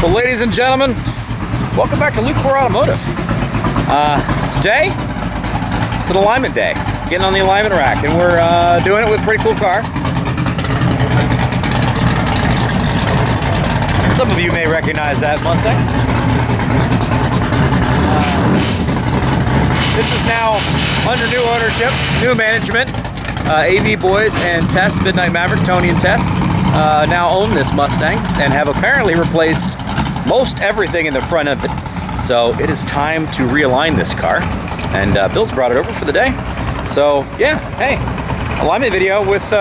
So ladies and gentlemen, welcome back to Lucore Automotive. Today, it's an alignment day. Getting on the alignment rack, and we're doing it with a pretty cool car. Some of you may recognize that Mustang. This is now under new ownership, new management. AV boys and Tess, Midnight Maverick, Tony and Tess, now own this Mustang and have apparently replaced most everything in the front of it. So it is time to realign this car, and Bill's brought it over for the day. So yeah, hey, alignment video with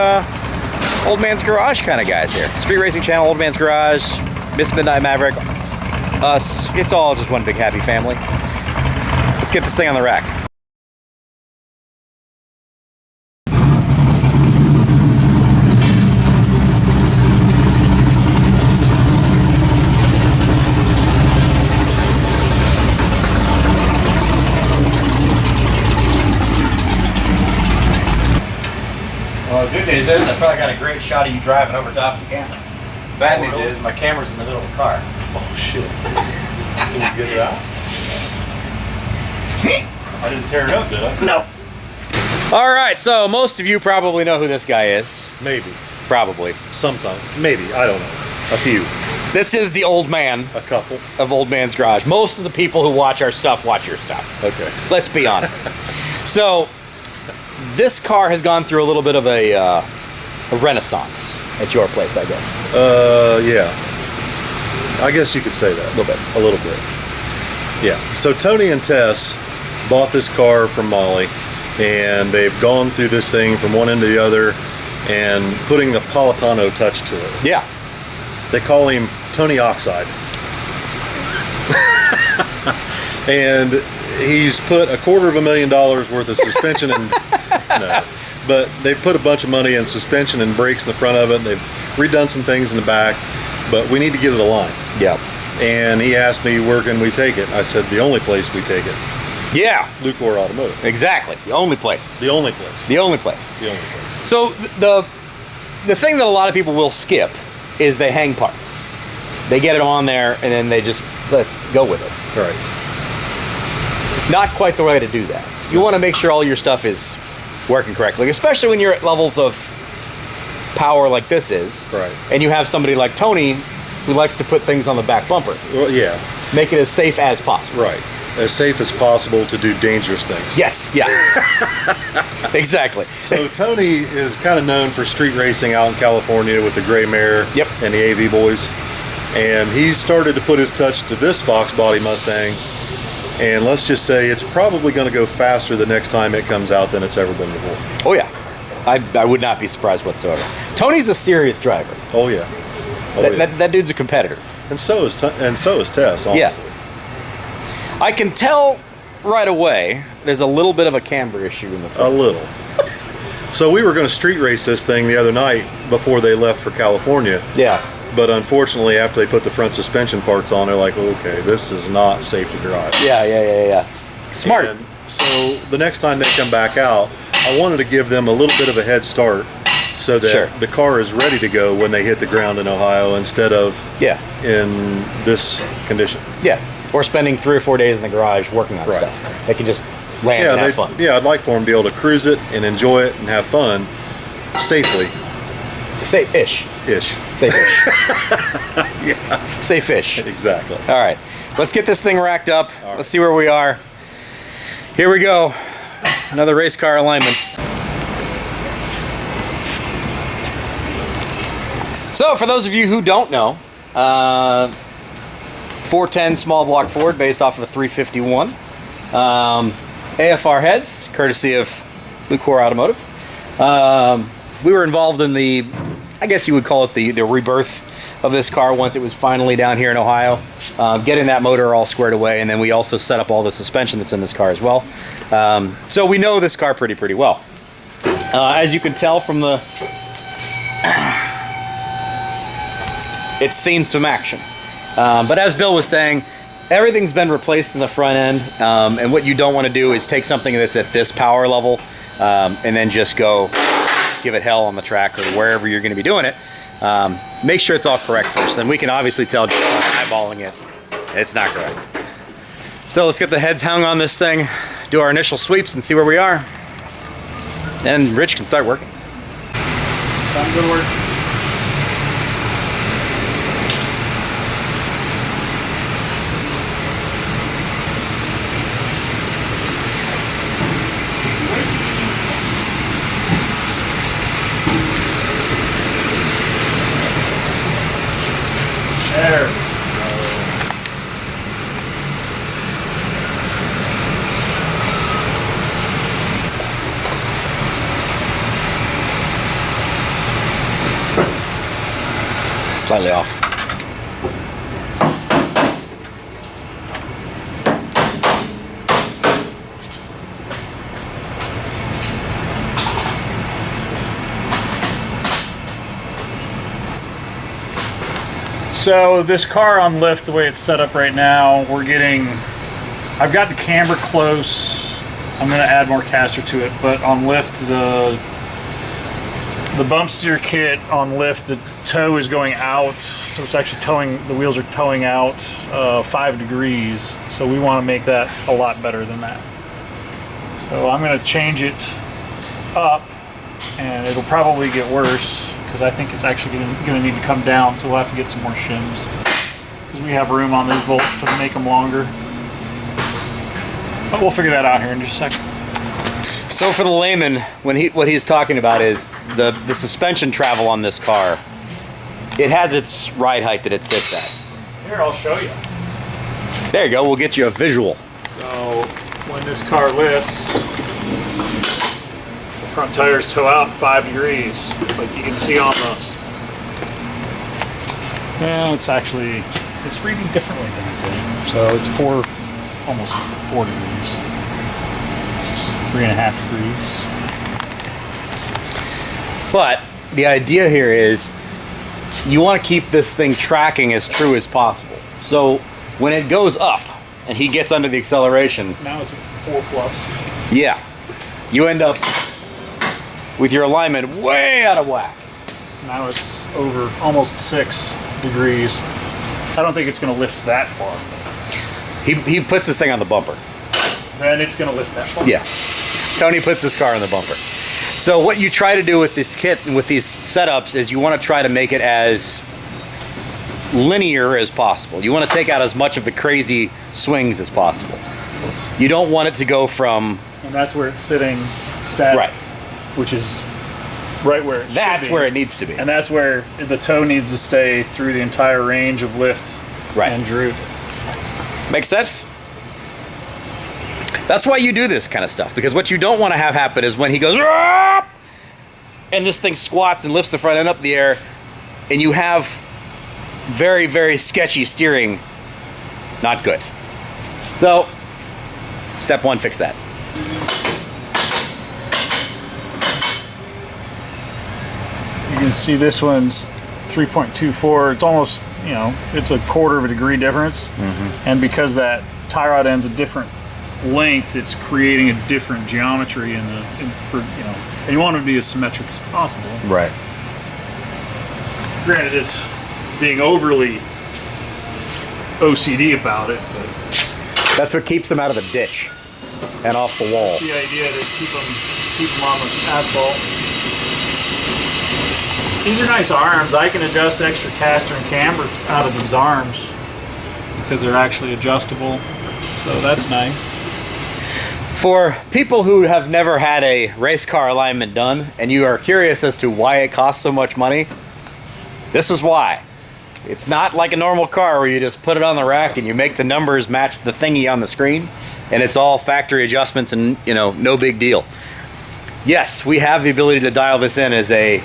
Old Man's Garage kind of guys here. Street Racing Channel, Old Man's Garage, Miss Midnight Maverick, us. It's all just one big happy family. Let's get this thing on the rack. Well, the good news is I probably got a great shot of you driving over top of the camera. Bad news is my camera's in the middle of the car. Oh shit. Can you get it out? I didn't tear it up, did I? No. Alright, so most of you probably know who this guy is. Maybe. Probably. Sometime. Maybe. I don't know. A few. This is the old man. A couple. Of Old Man's Garage. Most of the people who watch our stuff watch your stuff. Okay. Let's be honest. So, this car has gone through a little bit of a renaissance at your place, I guess. Yeah. I guess you could say that. A little bit. A little bit. Yeah. So Tony and Tess bought this car from Molly, and they've gone through this thing from one end to the other and putting a Politano touch to it. Yeah. They call him Tony Oxide. And he's put $250,000 worth of suspension and no, but they've put a bunch of money in suspension and brakes in the front of it, and they've redone some things in the back, but we need to get it aligned. Yeah. And he asked me, where can we take it? I said, the only place we take it. Yeah. Lucore Automotive. Exactly. The only place. The only place. The only place. The only place. So the thing that a lot of people will skip is they hang parts. They get it on there and then they just, let's go with it. Right. Not quite the way to do that. You want to make sure all your stuff is working correctly, especially when you're at levels of power like this is. Right. And you have somebody like Tony who likes to put things on the back bumper. Well, yeah. Make it as safe as possible. Right. As safe as possible to do dangerous things. Yes, yeah. Exactly. So Tony is kind of known for street racing out in California with the Grey Mare. Yep. And the AV boys. And he's started to put his touch to this Fox body Mustang. And let's just say it's probably going to go faster the next time it comes out than it's ever been before. Oh yeah, I would not be surprised whatsoever. Tony's a serious driver. Oh yeah. That dude's a competitor. And so is Tess, honestly. Yeah. I can tell right away there's a little bit of a camber issue in the front. A little. So we were going to street race this thing the other night before they left for California. Yeah. But unfortunately, after they put the front suspension parts on, they're like, okay, this is not safe to drive. Yeah. Smart. And so the next time they come back out, I wanted to give them a little bit of a head start so that the car is ready to go when they hit the ground in Ohio instead of in this condition. Yeah. Or spending 3 or 4 days in the garage working on stuff. They can just land and have fun. Yeah, I'd like for them to be able to cruise it and enjoy it and have fun safely. Safe-ish. Safe-ish. Yeah. Safe-ish. Exactly. All right. Let's get this thing racked up. Right. Let's see where we are. Here we go. Another race car alignment. So, for those of you who don't know, 410 small block Ford based off of a 351. AFR heads, courtesy of Lucore Automotive. We were involved in the, I guess you would call it the rebirth of this car once it was finally down here in Ohio. Getting that motor all squared away, and then we also set up all the suspension that's in this car as well. So we know this car pretty well. As you can tell from the, it's seen some action. But as Bill was saying, everything's been replaced in the front end, and what you don't want to do is take something that's at this power level and then just go give it hell on the track or wherever you're going to be doing it. Make sure it's all correct first. Then we can obviously tell just by eyeballing it, it's not correct. So let's get the heads hung on this thing, do our initial sweeps and see where we are. And Rich can start working. Time to work. There. Slightly off. So this car on lift, the way it's set up right now, I've got the camber close. I'm going to add more caster to it, but on lift, the bump steer kit on lift, the toe is going out, so it's actually the wheels are towing out 5 degrees. So we want to make that a lot better than that. So I'm going to change it up, and it'll probably get worse because I think it's actually going to need to come down, so we'll have to get some more shims. Because we have room on those bolts to make them longer. But we'll figure that out here in just a second. So for the layman, what he's talking about is the suspension travel on this car. It has its ride height that it sits at. Here, I'll show you. There you go, we'll get you a visual. So when this car lifts, the front tires tow out 5 degrees. Like you can see on the... Well, it's reading differently than it did. So it's almost 4 degrees. 3.5 degrees. But the idea here is you want to keep this thing tracking as true as possible. So when it goes up and he gets under the acceleration, Now it's 4 plus. yeah, you end up with your alignment way out of whack. Now it's over almost 6 degrees. I don't think it's going to lift that far. He puts this thing on the bumper. Then it's going to lift that far. Yeah. Tony puts this car on the bumper. So what you try to do with this kit and with these setups is you want to try to make it as linear as possible. You want to take out as much of the crazy swings as possible. You don't want it to go from... And that's where it's sitting static. Right. Which is right where it That's should be. where it needs to be. And that's where the toe needs to stay through the entire range of lift and droop. Makes sense? That's why you do this kind of stuff, because what you don't want to have happen is when he goes "Aah!" and this thing squats and lifts the front end up in the air, and you have very, very sketchy steering. Not good. So, step 1, fix that. You can see this one's 3.24. It's almost, it's a 1/4 degree difference. And because that tie rod end's a different length, it's creating a different geometry and you want it to be as symmetric as possible. Right. Granted, it's being overly OCD about it, but That's what keeps them out of the ditch and off the wall. the idea to keep them on the asphalt. These are nice arms. I can adjust extra caster and camber out of these arms because they're actually adjustable. So that's nice. For people who have never had a race car alignment done and you are curious as to why it costs so much money, this is why. It's not like a normal car where you just put it on the rack and you make the numbers match the thingy on the screen and it's all factory adjustments and no big deal. Yes, we have the ability to dial this in as a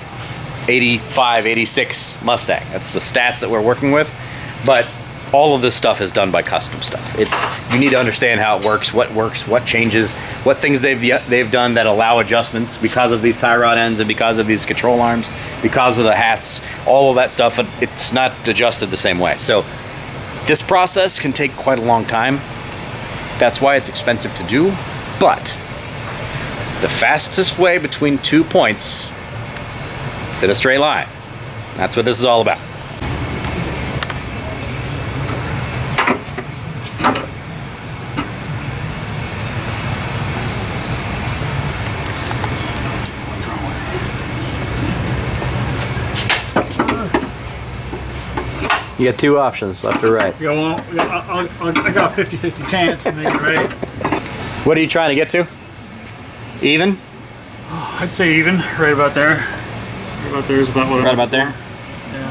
85, 86 Mustang. That's the stats that we're working with, but all of this stuff is done by custom stuff. You need to understand how it works, what changes, what things they've done that allow adjustments because of these tie rod ends and because of these control arms, because of the hats, all of that stuff. It's not adjusted the same way. So this process can take quite a long time. That's why it's expensive to do, but the fastest way between 2 points is in a straight line. That's what this is all about. You got two options, left or right. Yeah, well, I got a 50-50 chance to make it right. What are you trying to get to? Even? I'd say even, right about there. Right about there is about what I'm Right about there? Yeah.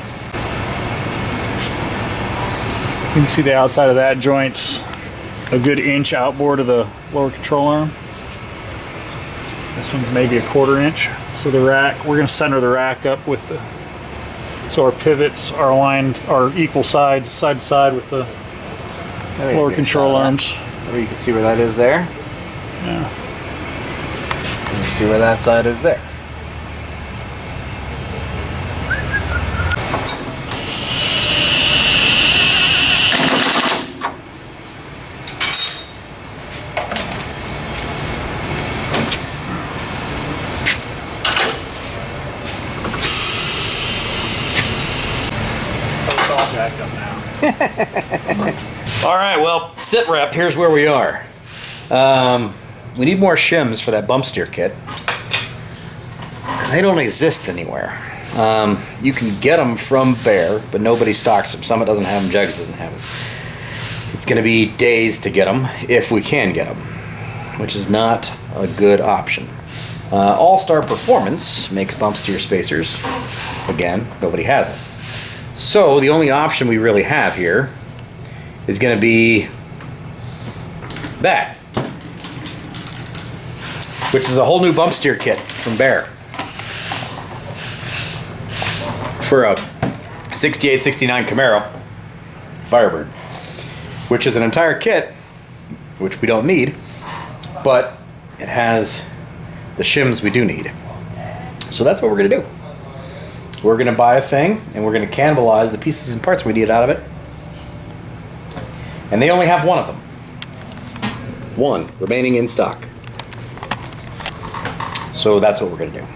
You can see the outside of that joint's a good inch outboard of the lower control arm. This one's maybe a 1/4 inch. So the rack, we're going to center the rack up with the, so our pivots are aligned, are equal sides, side to side with the lower control arms. You can see where that is there. Yeah. You see where that side is there. It's all jacked up now. All right, well, sit rep, here's where we are. We need more shims for that bump steer kit. They don't exist anywhere. You can get them from Bear, but nobody stocks them. Summit doesn't have them, Jugs doesn't have them. It's gonna be days to get them, if we can get them, which is not a good option. All-Star Performance makes bump steer spacers. Again, nobody has it. So the only option we really have here is going to be that, which is a whole new bump steer kit from Bear for a 68, 69 Camaro Firebird, which is an entire kit, which we don't need, but it has the shims we do need. So that's what we're going to do. We're going to buy a thing, and we're going to cannibalize the pieces and parts we need out of it. And they only have one of them. One remaining in stock. So that's what we're going to do.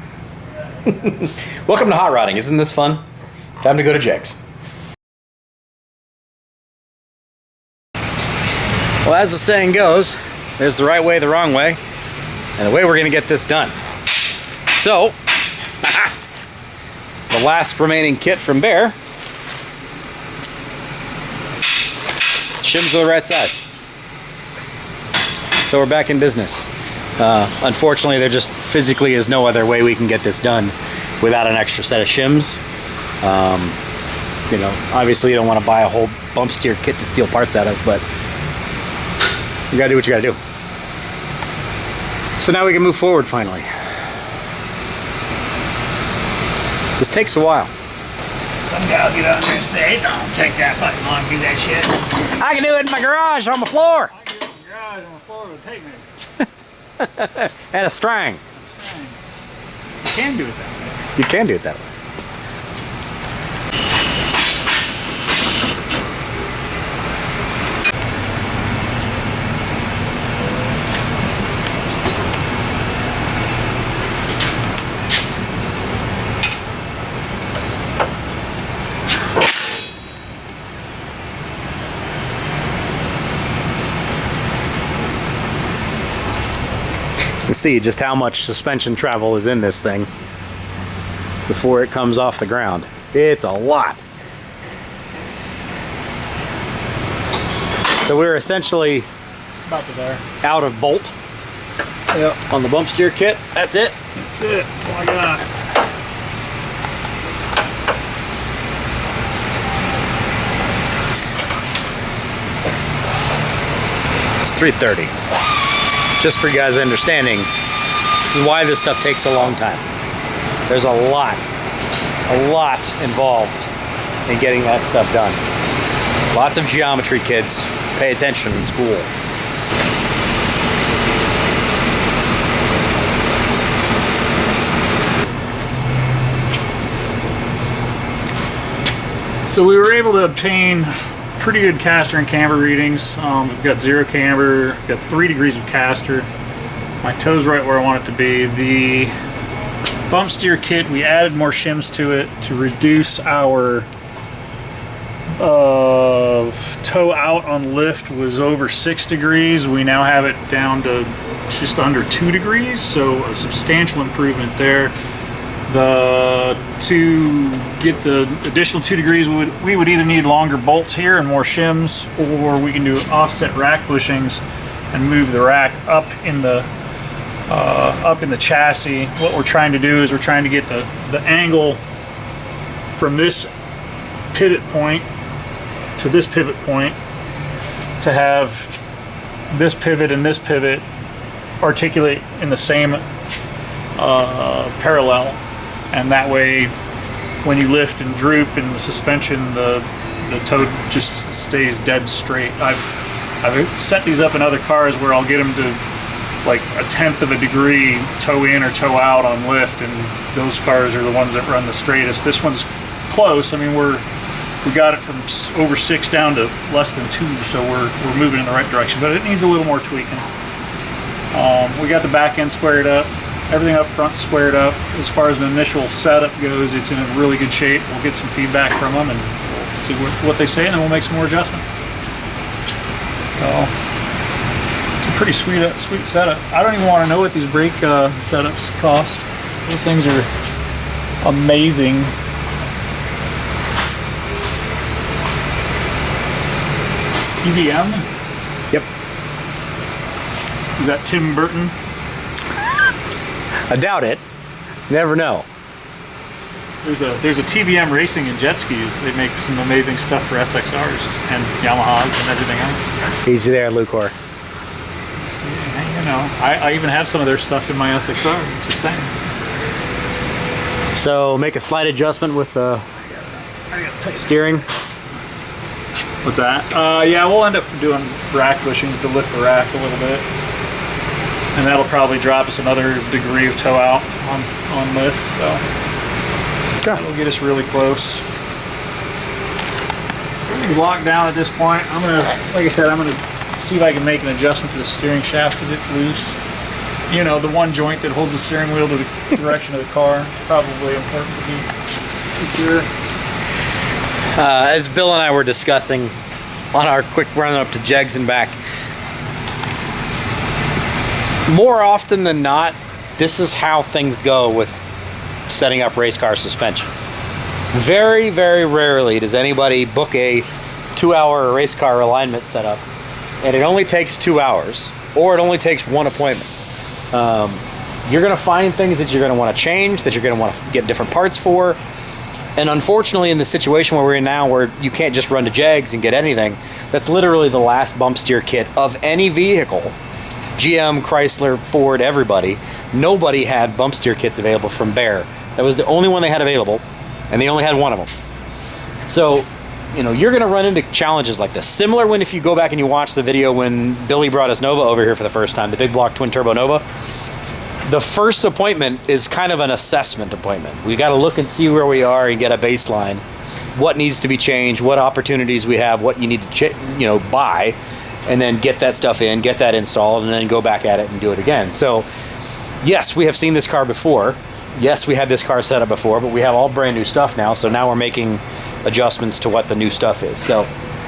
Welcome to Hot Rodding. Isn't this fun? Time to go to Jegs. Well, as the saying goes, there's the right way, the wrong way, and the way we're going to get this done. So, the last remaining kit from Bear. Shims are the right size. So we're back in business. Unfortunately, there just physically is no other way we can get this done without an extra set of shims. You know, obviously you don't want to buy a whole bump steer kit to steal parts out of, but you gotta do what you gotta do. So now we can move forward finally. This takes a while. Some guy will get out there and say, don't take that fucking long, do that shit. I can do it in my garage on the floor. I can do it in the garage on the floor with a tape measure. And a string. You can do it that way. You can do it that way. See just how much suspension travel is in this thing before it comes off the ground. It's a lot. So we're essentially About to there. out of bolt. Yep. On the bump steer kit. That's it. That's it. That's all I got. It's 3:30. Just for you guys' understanding, this is why this stuff takes a long time. There's a lot involved in getting that stuff done. Lots of geometry, kids. Pay attention in school. So we were able to obtain pretty good caster and camber readings. We've got 0 camber, got 3 degrees of caster. My toe's right where I want it to be. The bump steer kit, we added more shims to it to reduce our toe out on lift was over 6 degrees. We now have it down to just under 2 degrees, so a substantial improvement there. To get the additional 2 degrees, we would either need longer bolts here and more shims, or we can do offset rack bushings and move the rack up in the chassis. What we're trying to do is we're trying to get the angle from this pivot point to this pivot point to have this pivot and this pivot articulate in the same parallel, and that way when you lift and droop in the suspension, the toe just stays dead straight. I've set these up in other cars where I'll get them to like 1/10 of a degree toe in or toe out on lift, and those cars are the ones that run the straightest. This one's close. I mean, we got it from over 6 down to less than 2, so we're moving in the right direction, but it needs a little more tweaking. We got the back end squared up, everything up front squared up. As far as the initial setup goes, it's in a really good shape. We'll get some feedback from them and we'll see what they say, and then we'll make some more adjustments. So it's a pretty sweet setup. I don't even want to know what these brake setups cost. Those things are amazing. TVM? Yep. Is that Tim Burton? I doubt it. Never know. There's a TVM Racing and jet skis. They make some amazing stuff for SXRs and Yamahas and everything else. Easy there, Lucore. Yeah, you know, I even have some of their stuff in my SXR. Just saying. So make a slight adjustment with the steering. What's that? Yeah, we'll end up doing rack bushings to lift the rack a little bit. And that'll probably drop us another degree of toe out on lift, so that'll get us really close. Everything's locked down at this point. Like I said, I'm gonna see if I can make an adjustment to the steering shaft because it's loose. You know, the one joint that holds the steering wheel to the direction of the car. Probably important to be secure. As Bill and I were discussing on our quick run up to Jegs and back, more often than not, this is how things go with setting up race car suspension. Very, very rarely does anybody book a 2-hour race car alignment setup, and it only takes 2 hours, or it only takes one appointment. You're going to find things that you're going to want to change, that you're going to want to get different parts for. And unfortunately, in the situation where we're in now, where you can't just run to Jegs and get anything, that's literally the last bump steer kit of any vehicle. GM, Chrysler, Ford, everybody. Nobody had bump steer kits available from Bear. That was the only one they had available, and they only had one of them. So, you know, you're going to run into challenges like this. Similar when if you go back and you watch the video when Billy brought us Nova over here for the first time, the big block twin turbo Nova. The first appointment is kind of an assessment appointment. We got to look and see where we are and get a baseline. What needs to be changed, what opportunities we have, what you need to buy, and then get that stuff in, get that installed, and then go back at it and do it again. So, yes, we have seen this car before. Yes, we had this car set up before, but we have all brand new stuff now, so now we're making adjustments to what the new stuff is. So,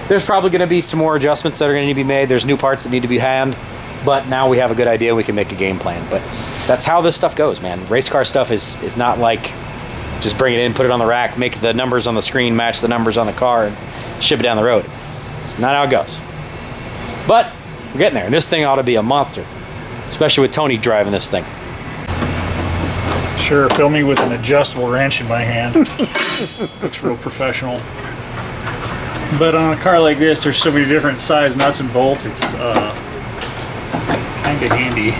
there's probably going to be some more adjustments that are going to need to be made. There's new parts that need to be handled, but now we have a good idea. We can make a game plan. But that's how this stuff goes, man. Race car stuff is not like just bring it in, put it on the rack, make the numbers on the screen match the numbers on the car, and ship it down the road. It's not how it goes. But we're getting there, and this thing ought to be a monster, especially with Tony driving this thing. Sure, fill me with an adjustable wrench in my hand. Looks real professional. But on a car like this, there's so many different size nuts and bolts, it's kind of handy.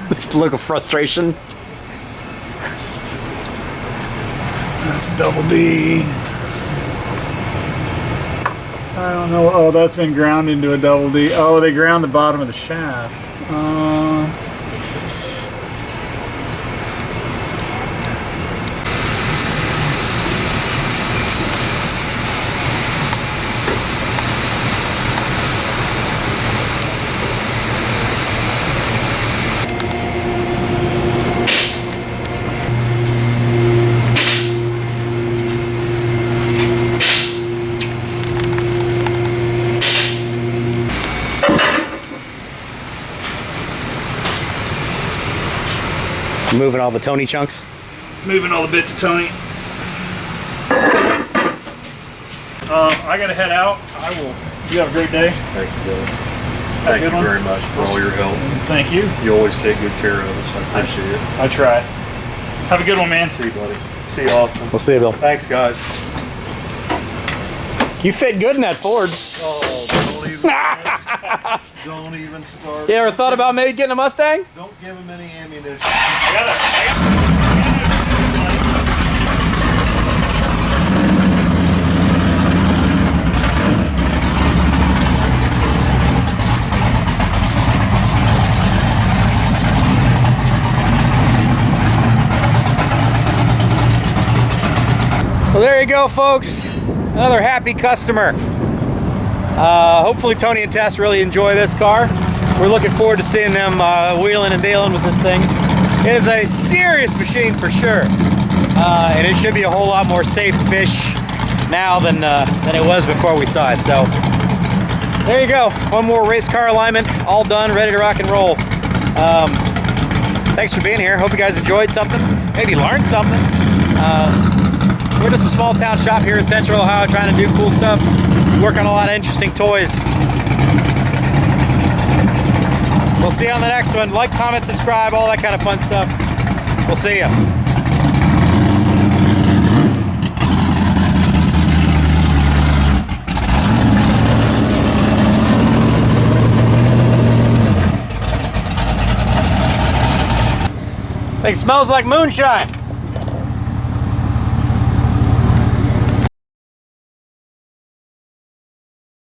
This look of frustration. That's a double D. I don't know. Oh, that's been ground into a double D. Oh, they ground the bottom of the shaft. moving all the Tony chunks. Moving all the bits of Tony. I gotta head out. I will. You have a great day. Thank you, Billy. Thank you very much for all your help. Thank you. You always take good care of us. I appreciate it. I try. Have a good one, man. See you, buddy. See you, Austin. We'll see you, Bill. Thanks, guys. You fit good in that Ford. Oh, don't even start. You ever thought about maybe getting a Mustang? Don't give him any ammunition. Well, there you go, folks. Another happy customer. Hopefully Tony and Tess really enjoy this car. We're looking forward to seeing them wheeling and dealing with this thing. It is a serious machine for sure. And it should be a whole lot more safe fish now than it was before we saw it. So there you go. One more race car alignment, all done, ready to rock and roll. Thanks for being here. Hope you guys enjoyed something, maybe learned something. We're just a small town shop here in Central Ohio trying to do cool stuff, work on a lot of interesting toys. We'll see you on the next one. Like, comment, subscribe, all that kind of fun stuff. We'll see you. Thing smells like moonshine.